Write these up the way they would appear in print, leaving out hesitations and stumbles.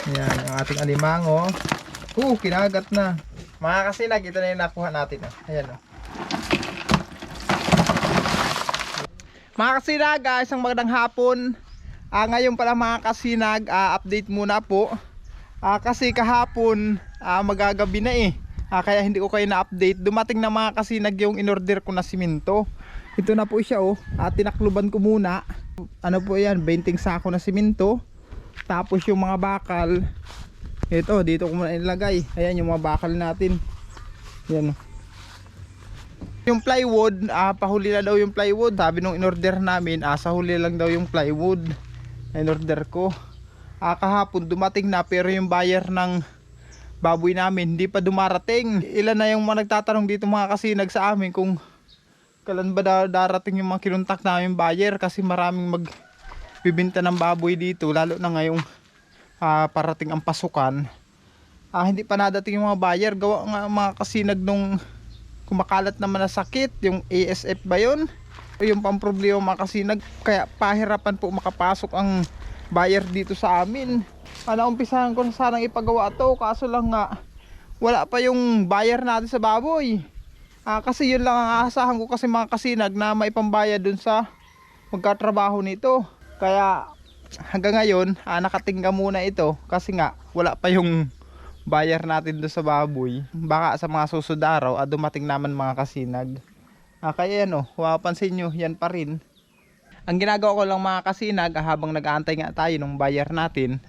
Yan, ang ating alimango. Kinagat na. Mga kasinag, ito na yung nakuha natin. Ayan o. Mga kasinag, isang magandang hapon. Ngayon pala mga kasinag, update muna po. Kasi kahapon, magagabi na eh. Kaya hindi ko kayo na-update. Dumating na mga kasinag yung in-order ko na simento. Ito na po siya oh. Tinakluban ko muna. Ano po yan, 20 sako na simento. Tapos yung mga bakal, ito dito ko muna ilagay. Ayan yung mga bakal natin. Yan. Yung plywood, pahuli na daw yung plywood. Sabi nung in-order namin, sa huli lang daw yung plywood. In-order ko. Kahapon dumating na, pero yung buyer ng baboy namin hindi pa dumarating. Ilan na yung mga nagtatanong dito mga kasinag sa amin kung kailan ba darating yung mga kinuntak namin buyer, kasi maraming magbibinta ng baboy dito, lalo na ngayong parating ang pasukan. Hindi pa nadating yung mga buyer. Gawa nga mga kasinag nung kumakalat naman na sakit, yung ASF ba yun? Yung pamproblema mga kasinag, kaya pahirapan po makapasok ang buyer dito sa amin. Umpisahan ko na sanang ipagawa to, kaso lang nga wala pa yung buyer natin sa baboy. Kasi yun lang ang aasahan ko, kasi mga kasinag, na maipambayad dun sa magkatrabaho nito. Kaya hanggang ngayon nakatingga muna ito, kasi nga wala pa yung buyer natin doon sa baboy. Baka sa mga susunod araw dumating naman mga kasinag. Kaya yan mapapansin nyo, yan pa rin. Ang ginagawa ko lang mga kasinag, habang nag-aantay nga tayo ng buyer natin,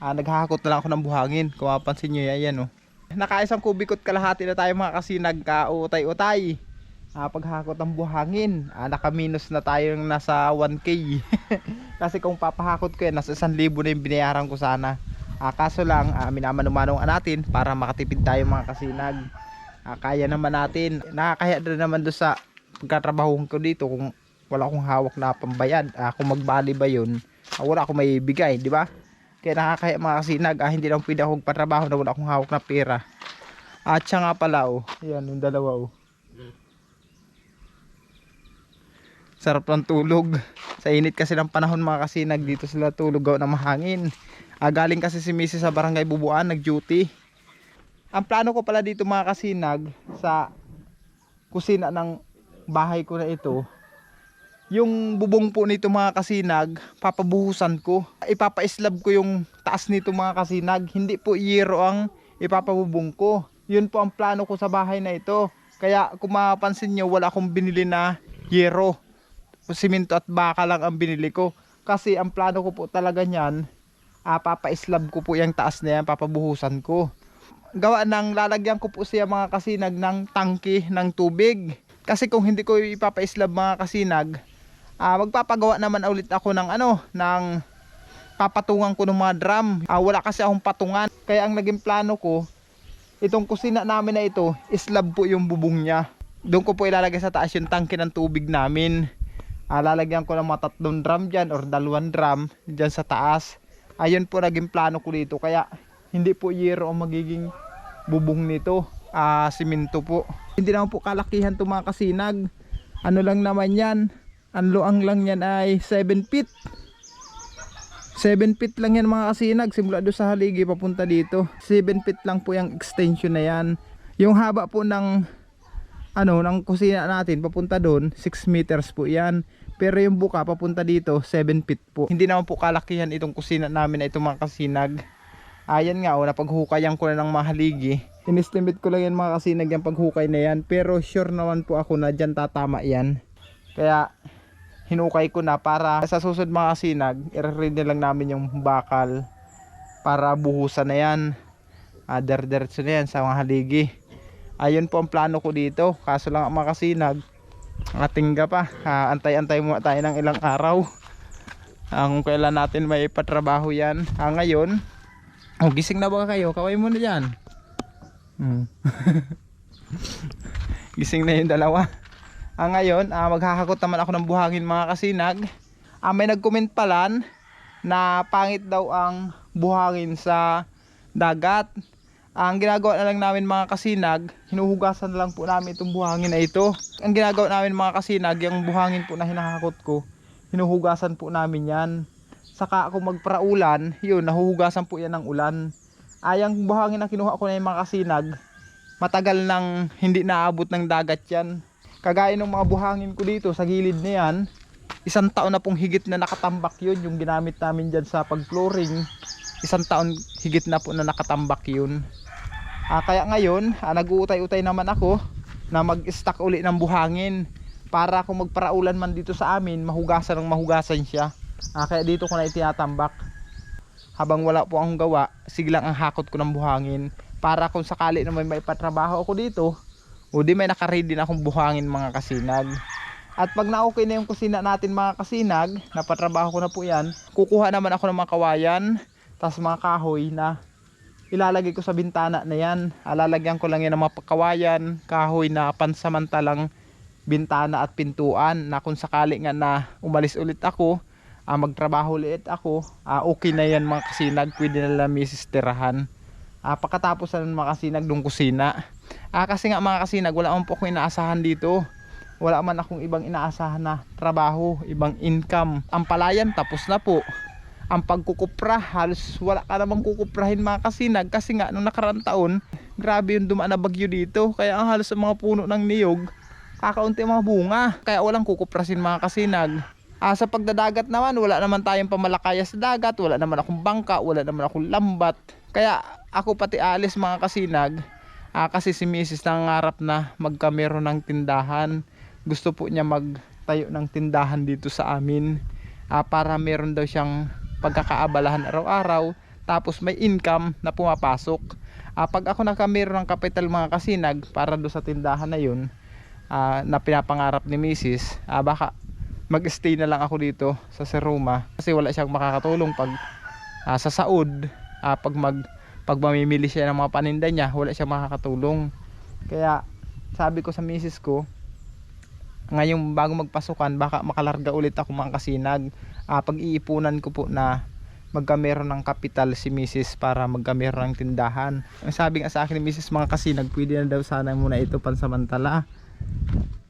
naghahakot na lang ako ng buhangin. Kung mapapansin nyo yan nakaisang kubikot kalahati na tayo mga kasinag, kautay-utay. Paghakot ng buhangin, nakaminus na tayo ng nasa 1k. Kasi kung papahakot ko yan, nasa 1,000 na yung binayaran ko sana. Kaso lang, minamanumanong natin para makatipid tayo mga kasinag. Kaya naman natin. Nakakaya na naman doon sa pagkatrabaho ko dito kung wala akong hawak na pambayad. Kung magbali ba yun, wala akong may bigay, di ba? Kaya nakakaya mga kasinag, hindi lang pwede akong patrabaho na wala akong hawak na pera. At siya nga pala yan yung dalawa sarap ng tulog. Sa init kasi ng panahon mga kasinag, dito sila tulog na mahangin. Galing kasi si Mrs. sa barangay Bubuan, nag-duty. Ang plano ko pala dito mga kasinag, sa kusina ng bahay ko na ito, yung bubong po nito mga kasinag, papabuhusan ko. Ipapa-slab ko yung taas nito mga kasinag. Hindi po yero ang ipapabubong ko. Yun po ang plano ko sa bahay na ito. Kaya kung mapapansin nyo, wala akong binili na yero. Simento at baka lang ang binili ko. Kasi ang plano ko po talaga niyan, papa-slab ko po yung taas na yan, papabuhusan ko. Gawa ng lalagyan ko po siya mga kasinag ng tangke ng tubig. Kasi kung hindi ko ipapa-slab mga kasinag, magpapagawa naman ulit ako ng ng papatungan ko ng mga drum. Wala kasi akong patungan. Kaya ang naging plano ko, itong kusina namin na ito, slab po yung bubong niya. Doon ko po ilalagay sa taas yung tangke ng tubig namin. Lalagyan ko ng mga 3 drum dyan or 2 drum dyan sa taas. Ayun po naging plano ko dito. Kaya hindi po yero ang magiging bubong nito. Simento po. Hindi naman po kalakihan ito mga kasinag. Ano lang naman yan, ang luang lang yan ay 7 feet. 7 feet lang yan mga kasinag. Simula doon sa haligi papunta dito, 7 feet lang po yung extension na yan. Yung haba po ng ng kusina natin papunta doon, 6 meters po yan. Pero yung buka papunta dito, 7 feet po. Hindi naman po kalakihan itong kusina namin na itong mga kasinag. Ayan nga napaghukayan ko na ng mahaligi. Inestimate ko lang yan mga kasinag, yung paghukay na yan. Pero sure naman po ako na dyan tatama yan. Kaya hinukay ko na para sa susunod mga kasinag, i-ready lang namin yung bakal para buhusan na yan. Diretso na yan sa mga haligi. Ayun po ang plano ko dito. Kaso lang mga kasinag, tingga pa. Antay-antay muna tayo ng ilang araw. Kung kailan natin may patrabaho yan. Ngayon, gising na ba kayo? Kaway mo na dyan. Gising na yung dalawa. Ngayon, maghahakot naman ako ng buhangin mga kasinag. May nag-comment pala na pangit daw ang buhangin sa dagat. Ang ginagawa na lang namin mga kasinag, hinuhugasan na lang po namin itong buhangin na ito. Ang ginagawa namin mga kasinag, yung buhangin po na hinahakot ko, hinuhugasan po namin yan saka ako magparaulan, yun, nahuhugasan po yan ng ulan. Ayang buhangin na kinuha ko na yung mga kasinag, matagal nang hindi naabot ng dagat yan. Kagaya ng mga buhangin ko dito sa gilid na yan, 1 taon na pong higit na nakatambak yun, yung ginamit namin dyan sa pag-flooring. 1 taon higit na po na nakatambak yun. Kaya ngayon, nag-uutay-utay naman ako na mag-stock uli ng buhangin para kung magparaulan man dito sa amin, mahugasan ng mahugasan siya. Kaya dito ko na itinatambak. Habang wala po akong gawa, sige lang ang hakot ko ng buhangin para kung sakali naman may patrabaho ako dito, o di may nakaready na akong buhangin mga kasinag. At pag na-okay na yung kusina natin mga kasinag, napatrabaho ko na po yan, kukuha naman ako ng mga kawayan, tapos mga kahoy na ilalagay ko sa bintana na yan. Lalagyan ko lang yan ng mga kawayan, kahoy na pansamantalang bintana at pintuan, na kung sakali nga na umalis ulit ako, magtrabaho ulit ako, okay na yan mga kasinag, pwede na lang misistirahan. Pagkatapos ng mga kasinag dong kusina. Kasi nga mga kasinag, wala man po akong inaasahan dito. Wala man akong ibang inaasahan na trabaho, ibang income. Ang palayan tapos na po. Ang pagkukupra, halos wala ka namang kukuprahin mga kasinag, kasi nga nung nakaraang taon, grabe yung dumaan na bagyo dito. Kaya ang halos sa mga puno ng niyog, kakaunti mga bunga. Kaya walang kukuprasin mga kasinag. Sa pagdadagat naman, wala naman tayong pamalakaya sa dagat, wala naman akong bangka, wala naman akong lambat. Kaya ako pati alis mga kasinag, kasi si Mrs. nangarap na magkamero ng tindahan. Gusto po niya magtayo ng tindahan dito sa amin, para meron daw siyang pagkakaabalahan araw-araw, tapos may income na pumapasok. Pag ako nakamero ng kapital mga kasinag para do sa tindahan na yun, na pinapangarap ni Mrs., baka mag-stay na lang ako dito sa Seruma, kasi wala siyang makakatulong pag sa saod. Pag mamimili siya ng mga paninda niya, wala siyang makakatulong. Kaya sabi ko sa misis ko, ngayong bago magpasukan, baka makalarga ulit ako mga kasinag. Pag-iipunan ko po na magkamero ng kapital si misis para magkamero ng tindahan. Ang sabi nga sa akin ni misis mga kasinag, pwede na daw sana muna ito pansamantala.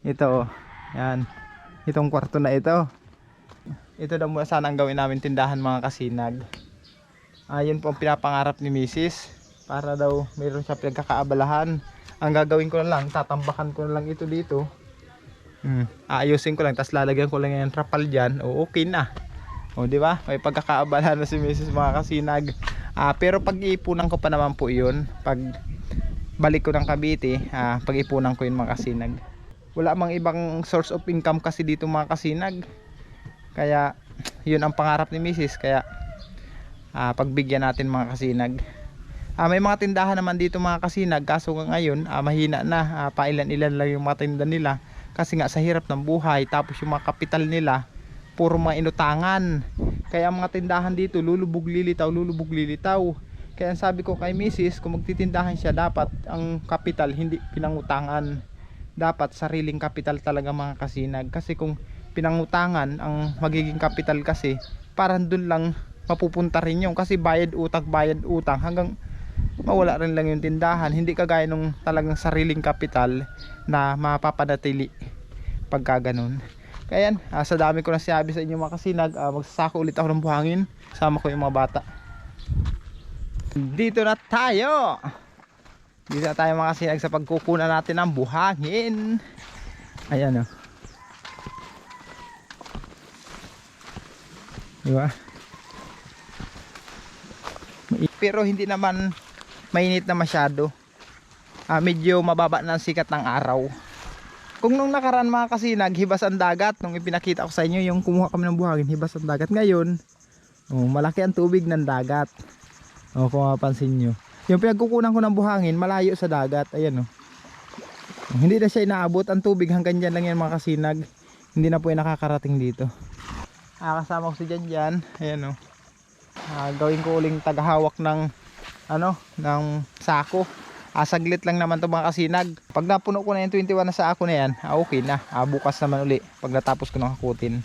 Ito, yan, itong kwarto na ito daw muna sana ang gawin namin tindahan mga kasinag. Yun po ang pinapangarap ni misis, para daw mayroon siya pinagkakaabalahan. Ang gagawin ko na lang, tatambakan ko na lang ito dito, ayusin ko lang, tapos lalagyan ko lang yung trapal dyan, okay na. Di ba? May pagkakaabalahan na si misis mga kasinag. Pero pag-iipunan ko pa naman po yun, pag balik ko ng Cavite, pag-ipunan ko yun mga kasinag. Wala mang ibang source of income kasi dito mga kasinag, kaya yun ang pangarap ni misis. Kaya pagbigyan natin mga kasinag. May mga tindahan naman dito mga kasinag, kaso ngayon mahina na, pailan-ilan lang yung mga tinda nila, kasi nga sa hirap ng buhay. Tapos yung mga kapital nila puro mga inutangan, kaya ang mga tindahan dito lulubog lilitaw. Kaya sabi ko kay misis, kung magtitindahan siya, dapat ang kapital hindi pinangutangan, dapat sariling kapital talaga mga kasinag. Kasi kung pinangutangan ang magiging kapital, kasi parang dun lang mapupunta rin yung, kasi bayad utang hanggang mawala rin lang yung tindahan. Hindi kagaya nung talagang sariling kapital na mapapanatili pagka ganun. Kaya yan, sa dami ko na sinabi sa inyo mga kasinag, magsasako ulit ako ng buhangin, sama ko yung mga bata. Dito na tayo mga kasinag sa pagkukunan natin ng buhangin. Ayan o, diba? Pero hindi naman mainit na masyado, medyo mababa na ang sikat ng araw. Kung nung nakaraan mga kasinag, hibas ang dagat, nung ipinakita ko sa inyo yung kumuha kami ng buhangin, hibas ang dagat. Ngayon malaki ang tubig ng dagat. Kung mapansin nyo, yung pinagkukunan ko ng buhangin malayo sa dagat. Ayan hindi na siya inaabot ang tubig, hanggang dyan lang yan mga kasinag. Hindi na po yung nakakarating dito. Kasama ko si Janjan. Ayan gawin ko uling tagahawak ng ng sako. Saglit lang naman to mga kasinag. Pag napuno ko na yung 21 na sako na yan, okay na. Bukas naman uli pag natapos ko ng hakutin.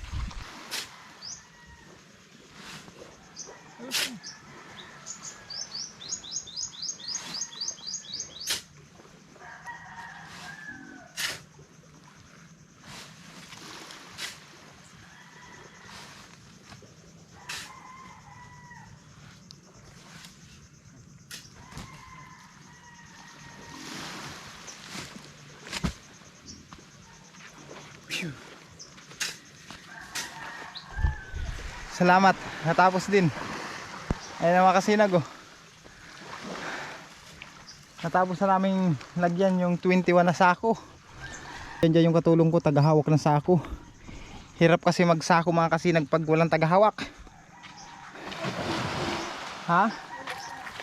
Salamat. Natapos din. Ayan ang mga kasinag oh. Natapos na namin lagyan yung 21 na sako. Yan dyan yung katulong ko, tagahawak ng sako. Hirap kasi magsako mga kasinag pag walang tagahawak. Ha?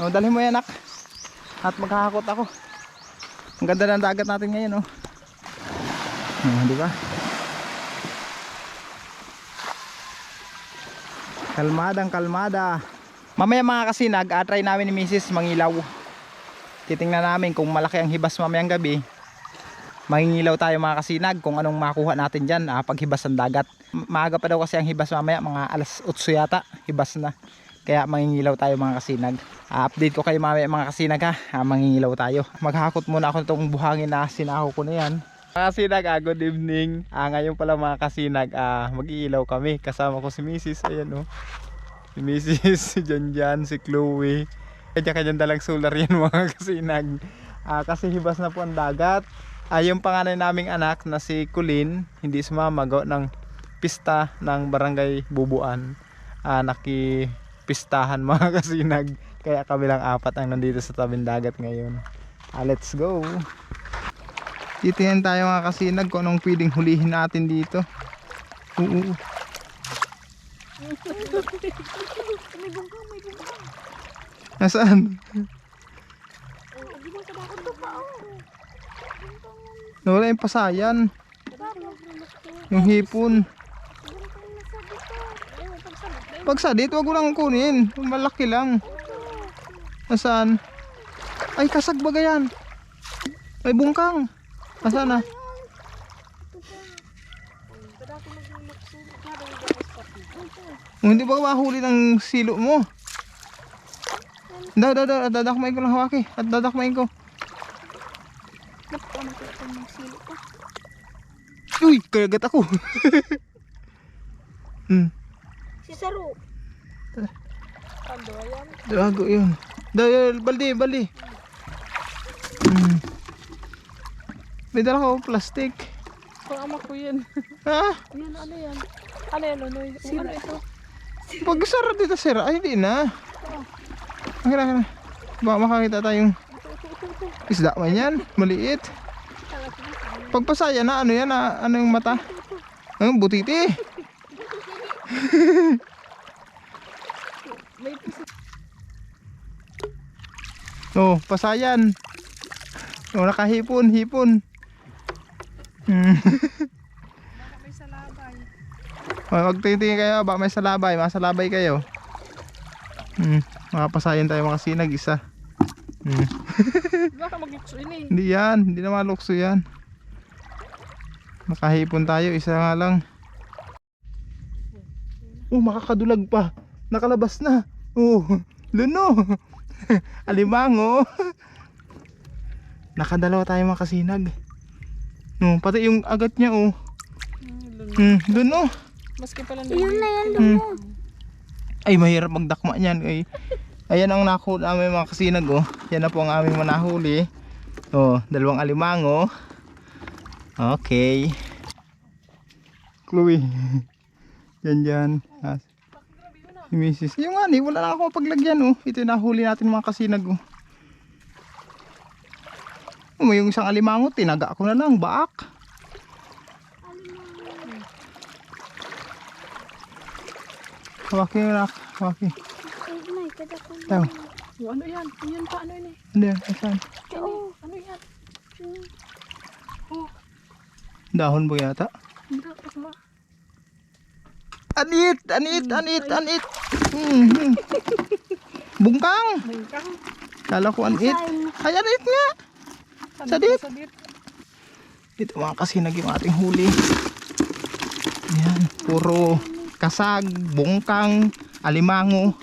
O, dalhin mo yan nak. At maghahakot ako. Ang ganda ng dagat natin ngayon oh. Di ba? Kalmadang kalmada. Mamaya mga kasinag, try namin ni Mrs. mangilaw. Titingnan namin kung malaki ang hibas mamayang gabi. Mangingilaw tayo mga kasinag kung anong makuha natin dyan paghibas ng dagat. Maaga pa daw kasi ang hibas mamaya, mga alas 8 yata hibas na. Kaya mangingilaw tayo mga kasinag. Update ko kayo mamaya mga kasinag ha. Mangingilaw tayo. Maghakot muna ako itong buhangin na sinaho ko na yan. Mga kasinag, good evening. Ngayon pala mga kasinag, mag-iilaw kami. Kasama ko si Mrs. Ayan oh. Si Mrs. si Janjan, si Chloe. Kanya-kanyang dalang solar yan mga kasinag. Kasi hibas na po ang dagat. Yung panganay naming anak na si Colin, hindi sumama gawa ng pista ng barangay Bubuan. Nakipistahan mga kasinag. Kaya kami lang apat ang nandito sa tabing dagat ngayon. Let's go. Titingnan tayo mga kasinag kung anong pwedeng hulihin natin dito. Oo. May bungkang, may bungkang. Nasaan? Nawala yung pasayan. Yung hipon. Pagsadit, wag mo lang kunin. Malaki lang. Nasaan? Ay, kasag baga yan. May bungkang. Nasaan na? Hindi ba mahuli ng silo mo? Dadakmain ko lang hawaki. At dadakmain ko. Uy, kagat ako. Si Saru. Dago yun. Baldi. May dala ko plastic. Pang-ama ko yan. Ha? Yan, ano yan? Ano yan, Nonoy? Ano ito? Pag sara dito sira, ay di na. Kaya. Baka makakita tayong isda man yan. Maliit. Pagpasaya na ano yan, ano yung mata? Ang butiti. Oh, pasayan. Oh, nakahipon, hipon. Baka may salabay. Magtingin kayo, baka may salabay, masalabay kayo. Makapasayan tayo mga sinag isa. Baka maglukso yun eh. Hindi yan, hindi na malukso yan. Makahipon tayo, isa nga lang. Oh, makakadulag pa. Nakalabas na. Oh, luno. Alimango. Nakadalawa tayo mga kasinag. No, pati yung agat niya oh. Luno. Maski pala Yun na yan, lumo. Ay, mahirap magdakma niyan. Ay. Ayan ang nakuha namin mga kasinag oh. Yan na po ang aming manahuli. Oh, dalawang alimango. Okay. Chloe. Yan. Si Mrs. Yung ani, wala na ako paglagyan oh. Ito yung nahuli natin mga kasinag oh. May yung isang alimango, tinaga ko na lang, baak. Hawaki mo na, hawaki. Tayo. Ano yan? Yan pa, ano yun eh? Hindi, asan? Ano yan? Dahon ba yata? Hindi, pakma. Anit! Bungkang! Bungkang. Kala ko anit. Ay, anit nga! Sadit! Ito mga kasinag yung ating huli. Yan, puro kasag, bungkang, alimango.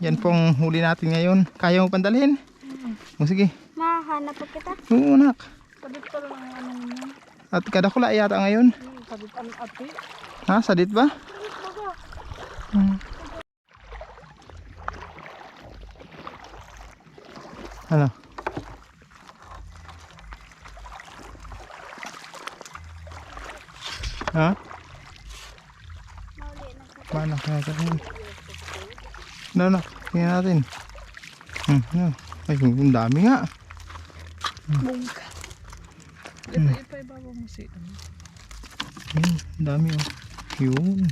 Yan pong huli natin ngayon. Kaya mo pandalhin? O sige. Mahanap pa kita. Oo nak. Sadit pa lang ang ano niya. At kadakula yata ngayon. Sadit ang ati. Ha? Sadit ba? Ano? Ha? Mauli na. No. Tingnan natin. No. Ay, ang dami nga. Bungka. Ito ibabaw mo si ano. Yun, ang dami oh. Yun.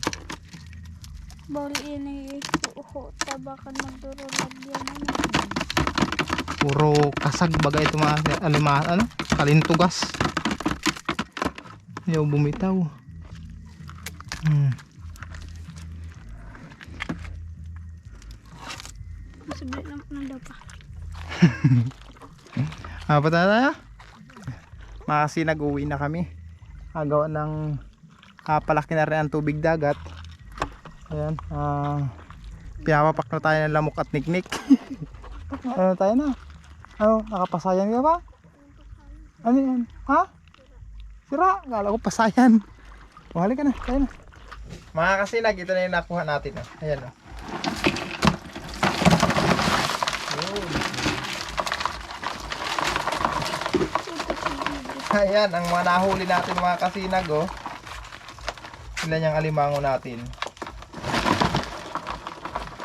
Bawal ini uho. Tabakan magdurulab yan. Puro kasag bagay ito mga ano? Kalintugas. Ayaw bumitaw. Masubli na daw pa. Apa tayo? Mga kasi nag-uwi na kami. Gawa ng palaki na rin ang tubig dagat. Ayan. Pinapapak na tayo ng lamok at niknik. Ano tayo na? Ano? Nakapasayan ka ba? Ano yan? Ha? Sira? Kala ko pasayan. O halika na. Tayo na. Mga kasinag, ito na yung nakuha natin. Ayan o. Ayan, ang mga nahuli natin mga kasinag oh. Ilan yung alimango natin.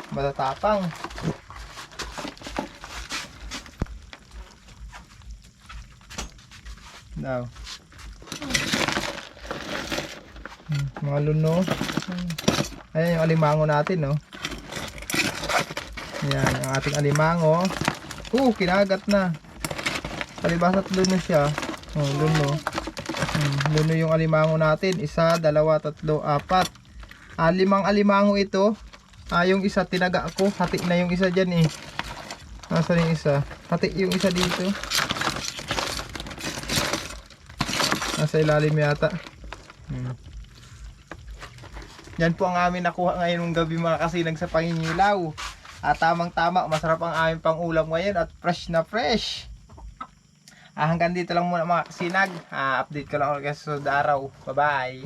Matatapang. Daw. Mga luno. Ayan yung alimango natin oh. Ayan, ang ating alimango. Kinagat na. Palibasa't luno siya. Oh, luno. Luno yung alimango natin. 1, 2, 3, 4. 5 alimango ito. Yung isa tinaga ko. Hati na yung isa dyan eh. Nasaan yung isa? Hati yung isa dito. Nasa ilalim yata. Yan po ang amin nakuha ngayon ng gabi mga kasinag sa pangingilaw. At tamang tama. Masarap ang aming pang ulam ngayon. At fresh na fresh. Hanggang dito lang muna mga kasinag. Update ko lang ulit sa susunod na araw. Bye bye.